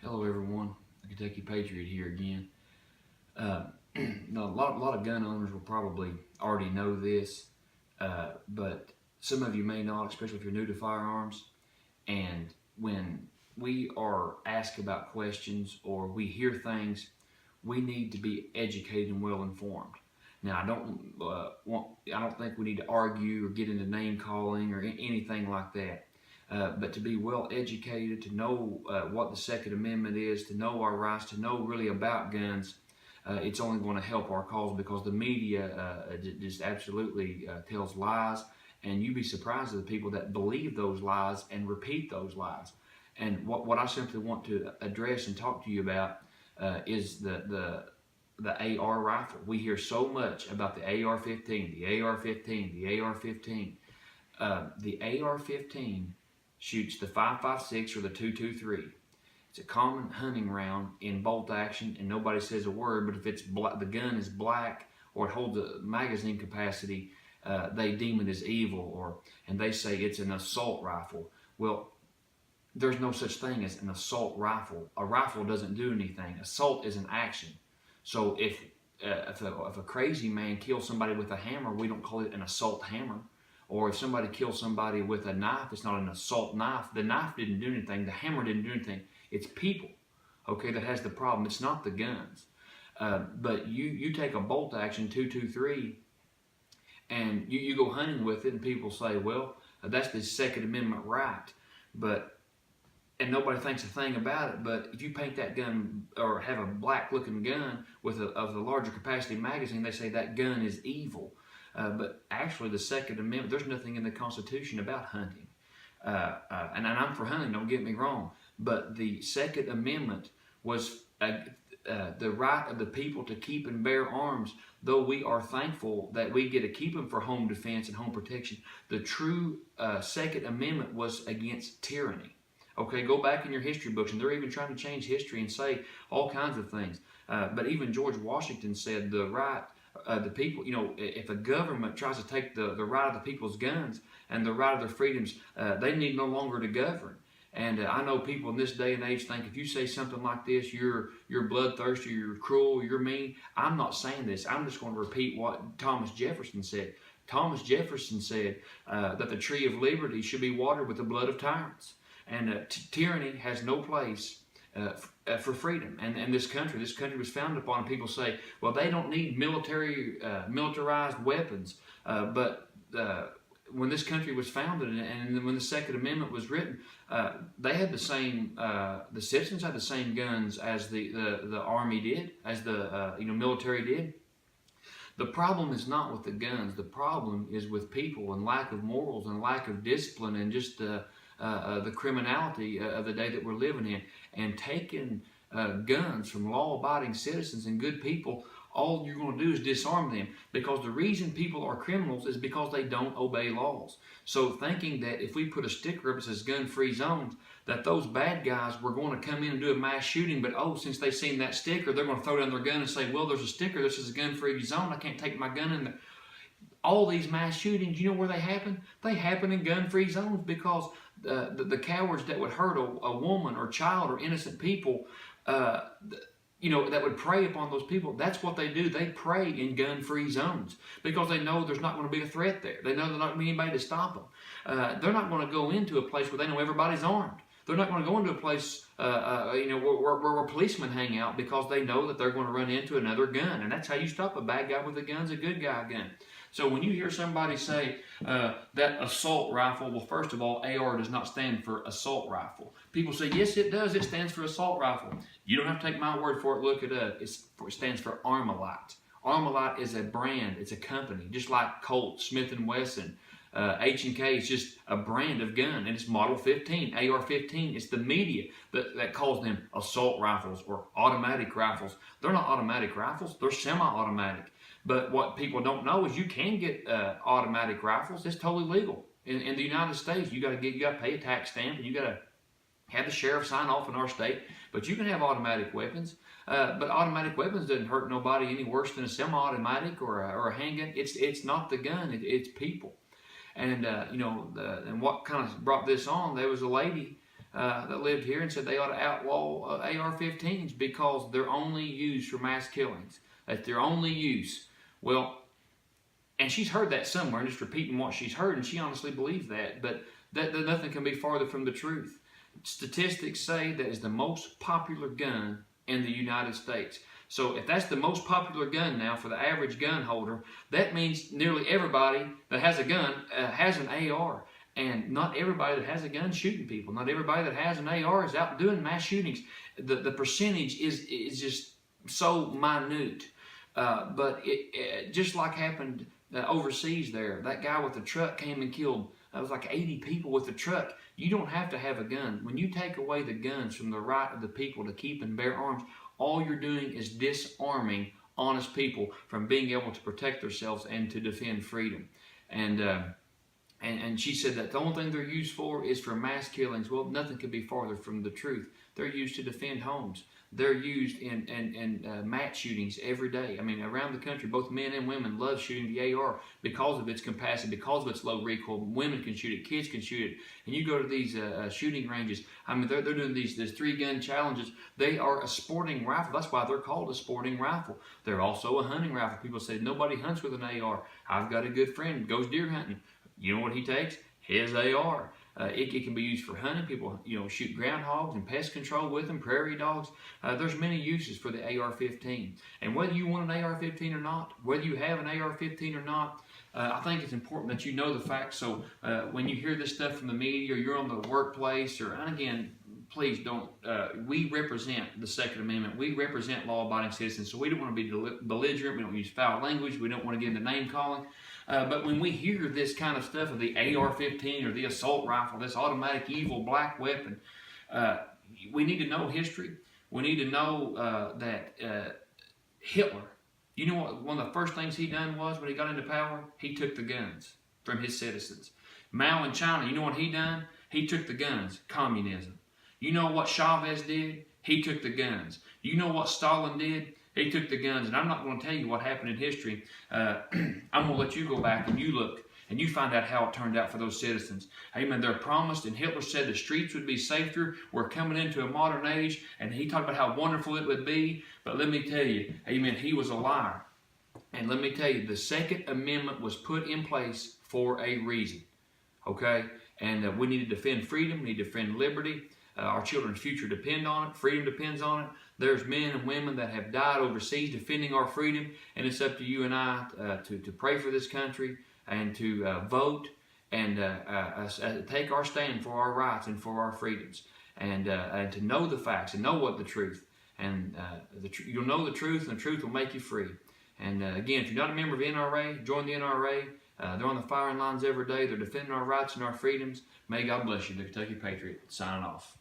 Hello, everyone. Kentucky Patriot here again. Uh, now, a lot of gun owners will probably already know this, but some of you may not, especially if you're new to firearms. And when we are asked about questions or we hear things, we need to be educated and well informed. Now, I don't think we need to argue or get into name calling or anything like that. But to be well educated, to know what the Second Amendment is, to know our rights, to know really about guns, it's only going to help our cause because the media just absolutely tells lies, and you'd be surprised at the people that believe those lies and repeat those lies. And what I simply want to address and talk to you about is the AR rifle. We hear so much about the AR-15, the AR-15, the AR-15. The AR-15 shoots the 5.56 or the 2.23. It's a common hunting round in bolt action, and nobody says a word. But if it's the gun is black or it holds a magazine capacity, they deem it as evil, and they say it's an assault rifle. Well, there's no such thing as an assault rifle. A rifle doesn't do anything. Assault is an action. So if a crazy man kills somebody with a hammer, we don't call it an assault hammer. Or if somebody kills somebody with a knife, it's not an assault knife. The knife didn't do anything. The hammer didn't do anything. It's people, okay, that has the problem. It's not the guns. But you take a bolt action 223 and you go hunting with it, and people say, well, that's the Second Amendment right. And nobody thinks a thing about it. But if you paint that gun or have a black looking gun with of the larger capacity magazine, they say that gun is evil. But actually, the Second Amendment, there's nothing in the Constitution about hunting. And I'm for hunting, don't get me wrong. But the Second Amendment was the right of the people to keep and bear arms. Though we are thankful that we get to keep them for home defense and home protection, the true Second Amendment was against tyranny. Okay, go back in your history books, and they're even trying to change history and say all kinds of things. But even George Washington said the right the people, if a government tries to take the right of the people's guns and the right of their freedoms, they need no longer to govern. And I know people in this day and age think if you say something like this, you're bloodthirsty, you're cruel, you're mean. I'm not saying this. I'm just going to repeat what Thomas Jefferson said. Thomas Jefferson said that the tree of liberty should be watered with the blood of tyrants. And tyranny has no place for freedom. And this country was founded upon, people say, well, they don't need militarized weapons. But when this country was founded and when the Second Amendment was written, they had the same, the citizens had the same guns as the army did, as the military did. The problem is not with the guns. The problem is with people and lack of morals and lack of discipline and just the criminality of the day that we're living in. And taking guns from law-abiding citizens and good people, all you're going to do is disarm them, because the reason people are criminals is because they don't obey laws. So thinking that if we put a sticker up that says gun-free zones, that those bad guys were going to come in and do a mass shooting, but since they've seen that sticker, they're going to throw down their gun and say, well, there's a sticker, this is a gun-free zone, I can't take my gun in there. All these mass shootings, you know where they happen? They happen in gun-free zones because the cowards that would hurt a woman or child or innocent people, that would prey upon those people, that's what they do. They prey in gun-free zones because they know there's not going to be a threat there. They know there's not going to be anybody to stop them. They're not going to go into a place where they know everybody's armed. They're not going to go into a place, where policemen hang out, because they know that they're going to run into another gun. And that's how you stop a bad guy with a gun's a good guy gun. So when you hear somebody say that assault rifle, well, first of all, AR does not stand for assault rifle. People say, yes, it does. It stands for assault rifle. You don't have to take my word for it. Look it up. It stands for Armalite. Armalite is a brand. It's a company, just like Colt, Smith & Wesson. H&K is just a brand of gun, and it's Model 15, AR-15. It's the media that calls them assault rifles or automatic rifles. They're not automatic rifles. They're semi-automatic. But what people don't know is you can get automatic rifles. It's totally legal in the United States. You got to pay a tax stamp, and you got to have the sheriff sign off in our state. But you can have automatic weapons. But automatic weapons doesn't hurt nobody any worse than a semi-automatic or a handgun. It's not the gun. It's people. And and what kind of brought this on? There was a lady that lived here and said they ought to outlaw AR-15s because they're only used for mass killings. That's their only use. Well, and she's heard that somewhere, and just repeating what she's heard, and she honestly believes that. But that nothing can be farther from the truth. Statistics say that is the most popular gun in the United States. So if that's the most popular gun now for the average gun holder, that means nearly everybody that has a gun has an AR. And not everybody that has a gun is shooting people. Not everybody that has an AR is out doing mass shootings. The percentage is just so minute. But it just like happened overseas there, that guy with the truck came and killed, it was like 80 people with the truck. You don't have to have a gun. When you take away the guns from the right of the people to keep and bear arms, all you're doing is disarming honest people from being able to protect themselves and to defend freedom. And she said that the only thing they're used for is for mass killings. Well, nothing could be farther from the truth. They're used to defend homes. They're used in mass shootings every day. I mean, around the country, both men and women love shooting the AR because of its capacity, because of its low recoil. Women can shoot it, kids can shoot it. And you go to these shooting ranges, I mean, they're doing these 3-gun challenges. They are a sporting rifle. That's why they're called a sporting rifle. They're also a hunting rifle. People say, nobody hunts with an AR. I've got a good friend, goes deer hunting. You know what he takes? His AR. It can be used for hunting. People, shoot groundhogs and pest control with them, prairie dogs. There's many uses for the AR-15. And whether you want an AR-15 or not, whether you have an AR-15 or not, I think it's important that you know the facts. So when you hear this stuff from the media, or you're on the workplace, and again, please don't. We represent the Second Amendment. We represent law-abiding citizens. So we don't want to be belligerent. We don't use foul language. We don't want to get into name calling. But when we hear this kind of stuff of the AR-15 or the assault rifle, this automatic evil black weapon, we need to know history. We need to know that Hitler, you know what one of the first things he done was when he got into power? He took the guns from his citizens. Mao in China, you know what he done? He took the guns, communism. You know what Chavez did? He took the guns. You know what Stalin did? He took the guns. And I'm not going to tell you what happened in history. I'm going to let you go back and you look and you find out how it turned out for those citizens. Amen. They're promised, and Hitler said the streets would be safer. We're coming into a modern age, and he talked about how wonderful it would be. But let me tell you, amen, he was a liar. And let me tell you, the Second Amendment was put in place for a reason. Okay? And we need to defend freedom. We need to defend liberty. Our children's future depend on it. Freedom depends on it. There's men and women that have died overseas defending our freedom, and it's up to you and I to pray for this country and to vote and take our stand for our rights and for our freedoms, and to know the facts and know what the truth. And you'll know the truth, and the truth will make you free. And again, if you're not a member of NRA, join the NRA. They're on the firing lines every day. They're defending our rights and our freedoms. May God bless you. The Kentucky Patriot signing off.